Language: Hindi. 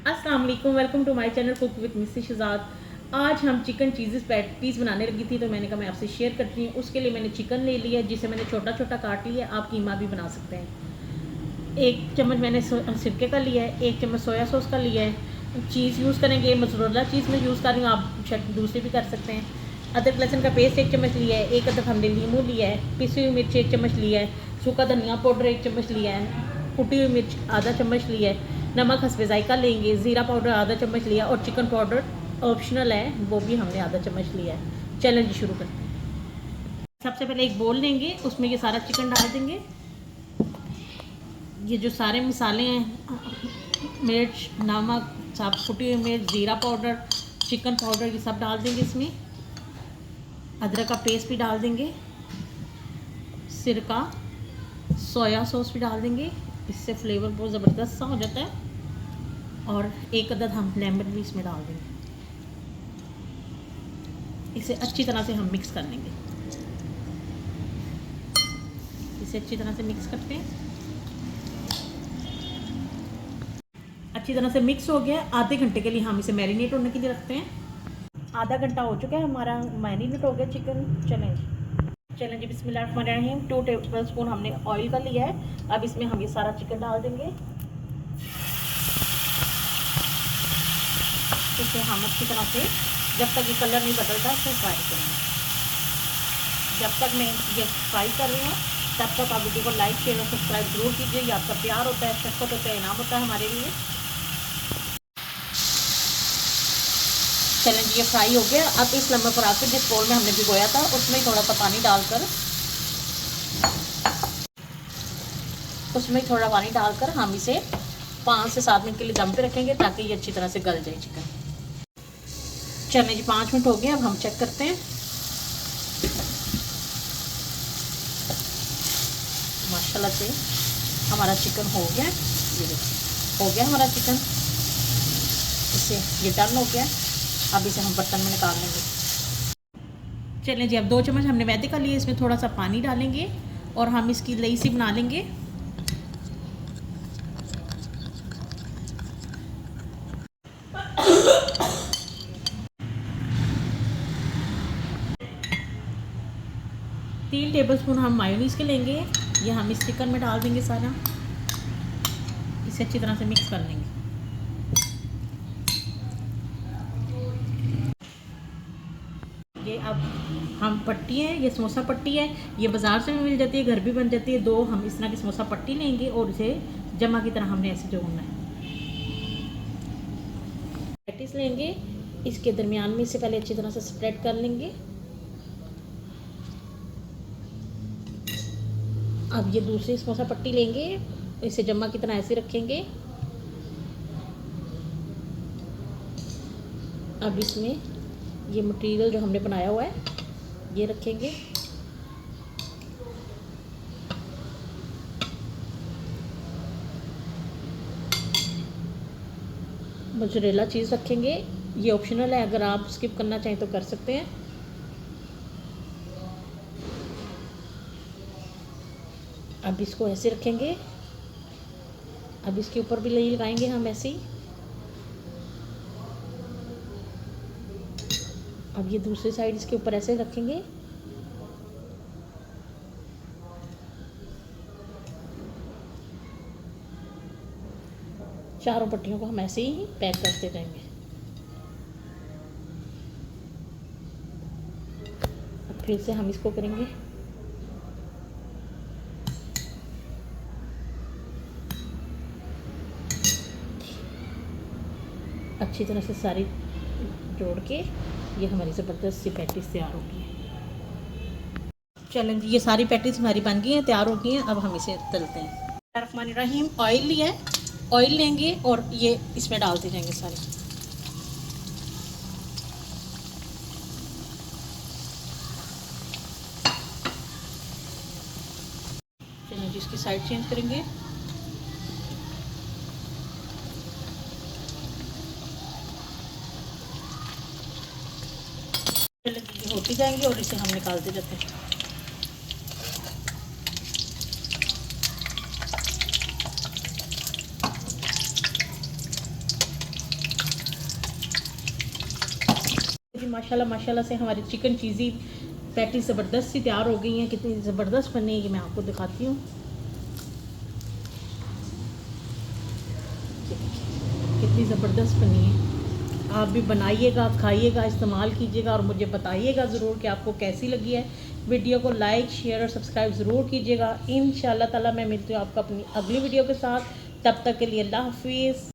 अस्सलाम वालेकुम, welcome to my channel cook with Mrs Shahzad. आज हम चिकन चीज़ पैटीज़ बनाने लगी थी, तो मैंने कहा मैं आपसे शेयर करती हूँ। उसके लिए मैंने चिकन ले लिया, जिसे मैंने छोटा छोटा काट लिया। आप कीमा भी बना सकते हैं। 1 चम्मच मैंने सिरके का लिया है, 1 चम्मच सोया सॉस का लिया है। चीज़ यूज़ करेंगे, मोज़रेला चीज़ में यूज़ कर रही हूँ, आप शायद दूसरी भी कर सकते हैं। अदरक लहसुन का पेस्ट 1 चम्मच लिया है, 1 अदरक हमने नींबू लिया है, पिसी हुई मिर्च 1 चम्मच लिया है, सूखा धनिया पाउडर 1 चम्मच लिया है, कुटी हुई मिर्च आधा चम्मच लिया है, नमक हस्बे जायका लेंगे, ज़ीरा पाउडर आधा चम्मच लिया और चिकन पाउडर ऑप्शनल है, वो भी हमने आधा चम्मच लिया है। चलें जी, शुरू करते हैं। सबसे पहले एक बोल लेंगे, उसमें ये सारा चिकन डाल देंगे। ये जो सारे मसाले हैं, मिर्च, नमक, सब कुटी हुई मिर्च, ज़ीरा पाउडर, चिकन पाउडर, ये सब डाल देंगे इसमें। अदरक का पेस्ट भी डाल देंगे, सिरका, सोया सॉस भी डाल देंगे, इससे फ्लेवर बहुत ज़बरदस्त सा हो जाता है। और 1 अदद हम लेमन भी इसमें डाल देंगे। इसे अच्छी तरह से हम मिक्स कर लेंगे। इसे अच्छी तरह से मिक्स करते हैं। अच्छी तरह से मिक्स हो गया। आधे घंटे के लिए हम इसे मैरिनेट होने के लिए रखते हैं। आधा घंटा हो चुका है, हमारा मैरिनेट हो गया चिकन। चलें जी, बिस्मिल्लाहिर्रहमानिर्रहीम। 2 टेबल स्पून हमने ऑयल का लिया है। अब इसमें हम ये सारा चिकन डाल देंगे। इसे हम अच्छी तरह से, जब तक ये कलर नहीं बदलता, इसे फ्राई करेंगे। जब तक मैं ये फ्राई कर रही हूँ, तब तक आप वीडियो को लाइक शेयर और सब्सक्राइब जरूर कीजिए। ये आपका प्यार होता है, शफ़क़त होता है, इनाम होता है हमारे लिए। चलें जी, ये फ्राई हो गया। अब इस लम्बे पर आकर जिस बोल में हमने भिगोया था, उसमें थोड़ा सा पानी डालकर हम इसे 5 से 7 मिनट के लिए दम पे रखेंगे, ताकि ये अच्छी तरह से गल जाए चिकन। चलें जी, 5 मिनट हो गए। अब हम चेक करते हैं। माशाल्लाह से हमारा चिकन हो गया। ये देखिए, हो गया हमारा चिकन। इसे ये टर्न हो गया। अब इसे हम बर्तन में निकाल लेंगे। चलें जी, अब 2 चम्मच हमने मैदे का लिए, इसमें थोड़ा सा पानी डालेंगे और हम इसकी लई सी बना लेंगे। तीन टेबलस्पून हम मायोनीज़ के लेंगे। ये हम इस चिकन में डाल देंगे सारा। इसे अच्छी तरह से मिक्स कर लेंगे। ये अब हम पट्टी है, ये समोसा पट्टी है, ये बाज़ार से भी मिल जाती है, घर भी बन जाती है। 2 हम इस तरह की समोसा पट्टी लेंगे और इसे जमा की तरह हमने ऐसे जोड़ना है। पैटीज लेंगे, इसके दरमियान में इसे पहले अच्छी तरह से स्प्रेड कर लेंगे। अब ये दूसरी समोसा पट्टी लेंगे, इसे जमा की तरह ऐसे रखेंगे। अब इसमें ये मटेरियल जो हमने बनाया हुआ है, ये रखेंगे। मोज़रेला चीज़ रखेंगे। ये ऑप्शनल है, अगर आप स्किप करना चाहें तो कर सकते हैं। अब इसको ऐसे रखेंगे। अब इसके ऊपर भी लई लगाएंगे हम ऐसे ही। अब ये दूसरी साइड इसके ऊपर ऐसे रखेंगे। चारों पट्टियों को हम ऐसे ही पैक करते रहेंगे। अब फिर से हम इसको करेंगे। अच्छी तरह से सारी जोड़ के ये हमारी ज़बरदस्त सी पैटीज तैयार हो गई है। चलें जी, ये सारी पैटीज हमारी बन गई हैं, तैयार हो गई हैं। अब हम इसे तलते हैं। रहमान ऑयल लिया है, ऑयल लेंगे और ये इसमें डालते जाएंगे सारे। चलिए जी, इसकी साइड चेंज करेंगे। चलिए, होती जाएंगे और इसे हम निकालते जाते हैं। जी माशाल्लाह माशाल्लाह से हमारी चिकन चीज़ी पैटी ज़बरदस्त सी तैयार हो गई हैं। कितनी ज़बरदस्त बनी है ये मैं आपको दिखाती हूँ। कितनी ज़बरदस्त बनी है। आप भी बनाइएगा, खाइएगा, इस्तेमाल कीजिएगा और मुझे बताइएगा ज़रूर कि आपको कैसी लगी है। वीडियो को लाइक शेयर और सब्सक्राइब ज़रूर कीजिएगा। इंशाअल्लाह ताला मैं मिलती हूँ आपको अपनी अगली वीडियो के साथ। तब तक के लिए अल्लाह हाफ़िज़।